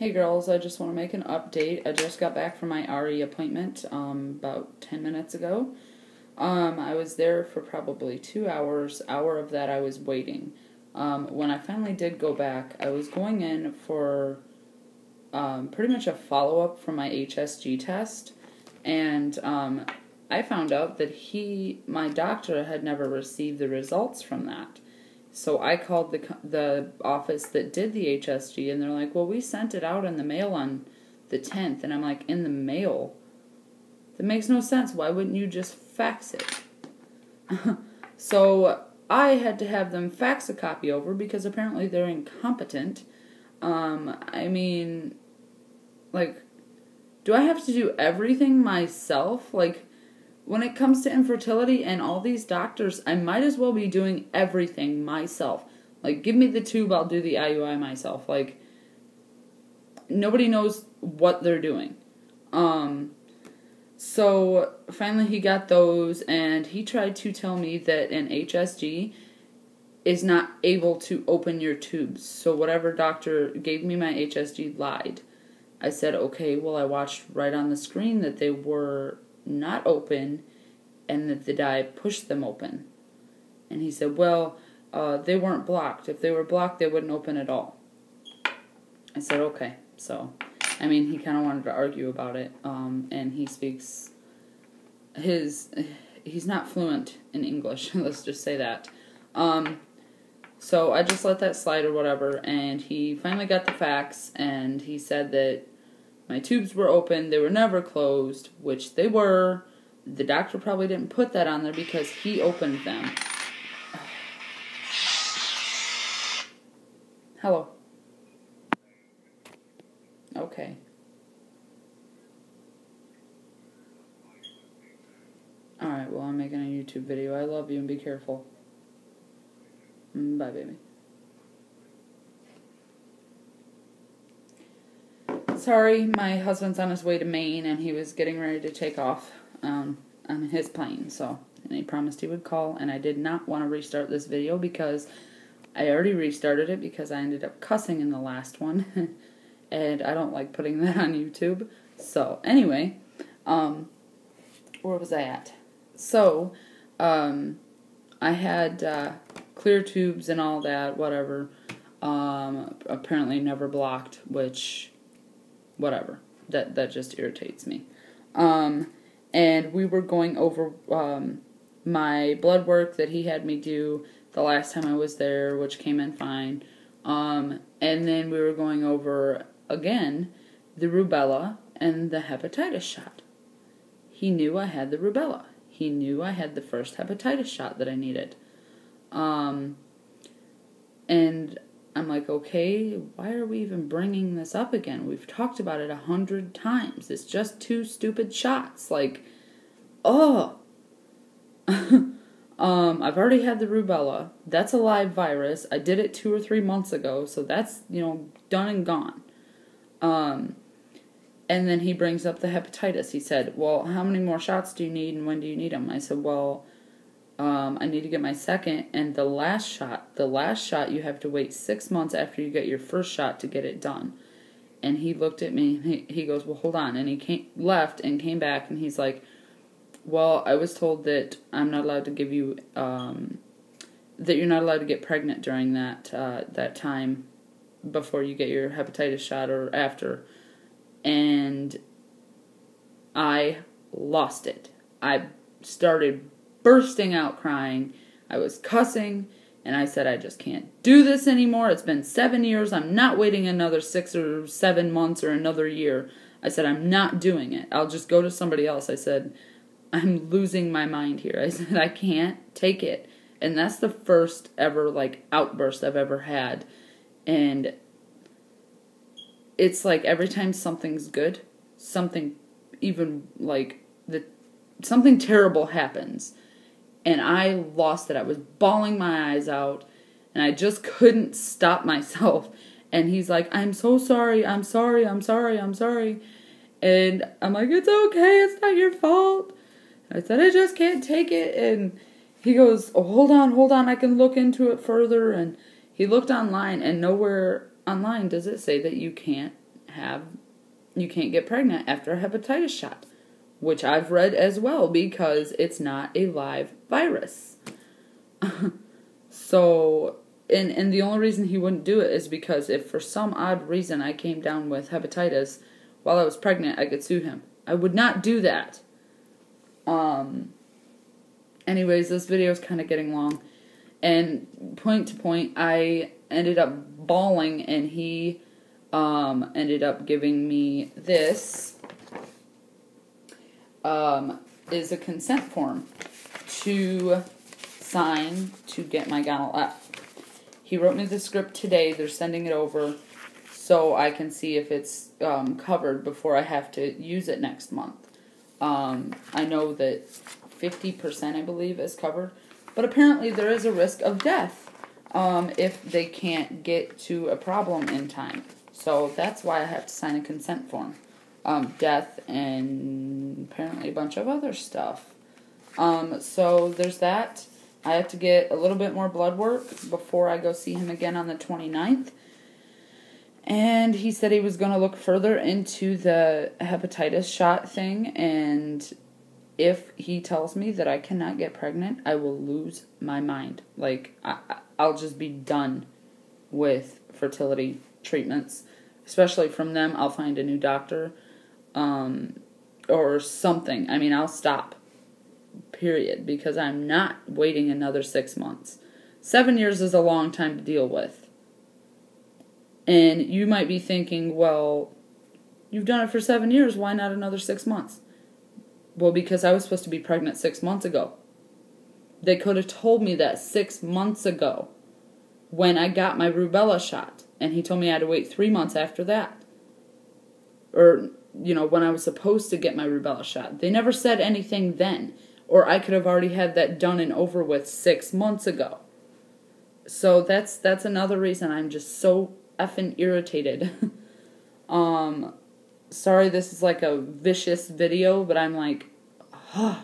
Hey girls, I just want to make an update. I just got back from my RE appointment about 10 minutes ago. I was there for probably 2 hours. Hour of that I was waiting. When I finally did go back, I was going in for pretty much a follow-up from my HSG test, and I found out that my doctor had never received the results from that. So I called the office that did the HSG, and they're like, well, we sent it out in the mail on the 10th. And I'm like, in the mail? That makes no sense. Why wouldn't you just fax it? So I had to have them fax a copy over because apparently they're incompetent. I mean, like, do I have to do everything myself? Like, when it comes to infertility and all these doctors, I might as well be doing everything myself. Like, give me the tube, I'll do the IUI myself. Like, nobody knows what they're doing. So, finally he got those, and he tried to tell me that an HSG is not able to open your tubes. So, whatever doctor gave me my HSG lied. I said, okay, well, I watched right on the screen that they were not open and that the dye pushed them open. And he said, well, they weren't blocked. If they were blocked, they wouldn't open at all. I said, okay. So, I mean, he kind of wanted to argue about it, and he speaks he's not fluent in English, let's just say that. So I just let that slide or whatever, and he finally got the fax, and he said that my tubes were open, they were never closed, which they were. The doctor probably didn't put that on there because he opened them. Hello. Okay. Alright, well, I'm making a YouTube video. I love you and be careful. Bye, baby. Sorry, my husband's on his way to Maine, and he was getting ready to take off on his plane, and he promised he would call, and I did not want to restart this video because I already restarted it because I ended up cussing in the last one, and I don't like putting that on YouTube. So, anyway, where was I at? So, I had clear tubes and all that, whatever, apparently never blocked, which... whatever. That just irritates me. And we were going over my blood work that he had me do the last time I was there, which came in fine. And then we were going over, again, the rubella and the hepatitis shot. He knew I had the rubella. He knew I had the first hepatitis shot that I needed. And I'm like, okay, why are we even bringing this up again? We've talked about it 100 times. It's just 2 stupid shots. Like, oh. I've already had the rubella. That's a live virus. I did it 2 or 3 months ago, so that's, done and gone. And then he brings up the hepatitis. He said, well, how many more shots do you need and when do you need them? I said, well... I need to get my second, and the last shot you have to wait 6 months after you get your first shot to get it done. And he looked at me, and he goes, well, hold on, and he left and came back, and he's like, well, I was told that I'm not allowed to give you, that you're not allowed to get pregnant during that time before you get your hepatitis shot or after. And I lost it. I started bursting out crying. I was cussing, and I said, I just can't do this anymore. It's been 7 years. I'm not waiting another 6 or 7 months or another year. I said, I'm not doing it. I'll just go to somebody else. I said, I'm losing my mind here. I said, I can't take it. And that's the first ever, outburst I've ever had. And it's like every time something's good, something something terrible happens. And I lost it. I was bawling my eyes out, and I just couldn't stop myself. And he's like, I'm so sorry, I'm sorry, I'm sorry, I'm sorry. And I'm like, it's okay, it's not your fault. And I said, I just can't take it. And he goes, oh, hold on, I can look into it further. And he looked online, and nowhere online does it say that you can't get pregnant after a hepatitis shot, which I've read as well because it's not a live virus. So, and the only reason he wouldn't do it is because if for some odd reason I came down with hepatitis while I was pregnant, I could sue him. I would not do that. Anyways, this video is kind of getting long. And point to point, I ended up bawling, and he ended up giving me this. Is a consent form to sign to get my Gonal F. He wrote me the script today. They're sending it over so I can see if it's covered before I have to use it next month. I know that 50%, I believe, is covered. But apparently there is a risk of death if they can't get to a problem in time. So that's why I have to sign a consent form. Death and apparently a bunch of other stuff. So there's that. I have to get a little bit more blood work before I go see him again on the 29th. And he said he was going to look further into the hepatitis shot thing, and if he tells me that I cannot get pregnant, I will lose my mind. Like, I'll just be done with fertility treatments. Especially from them, I'll find a new doctor, or something. I mean, I'll stop, period, because I'm not waiting another 6 months. 7 years is a long time to deal with. And you might be thinking, well, you've done it for 7 years, why not another 6 months? Well, because I was supposed to be pregnant 6 months ago. They could have told me that 6 months ago when I got my rubella shot. And he told me I had to wait 3 months after that. Or, when I was supposed to get my rubella shot. They never said anything then. Or I could have already had that done and over with 6 months ago. So that's another reason I'm just so effing irritated. Sorry this is like a vicious video, but I'm like, I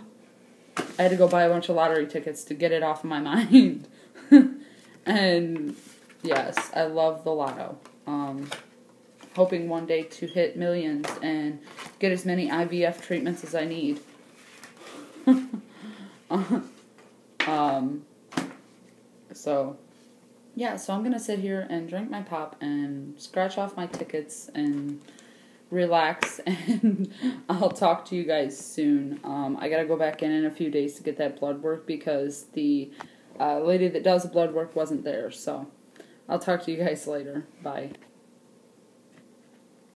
had to go buy a bunch of lottery tickets to get it off of my mind. And yes, I love the lotto. Hoping one day to hit millions and get as many IVF treatments as I need. So I'm going to sit here and drink my pop and scratch off my tickets and relax, and I'll talk to you guys soon. I got to go back in a few days to get that blood work because the lady that does the blood work wasn't there, so I'll talk to you guys later. Bye.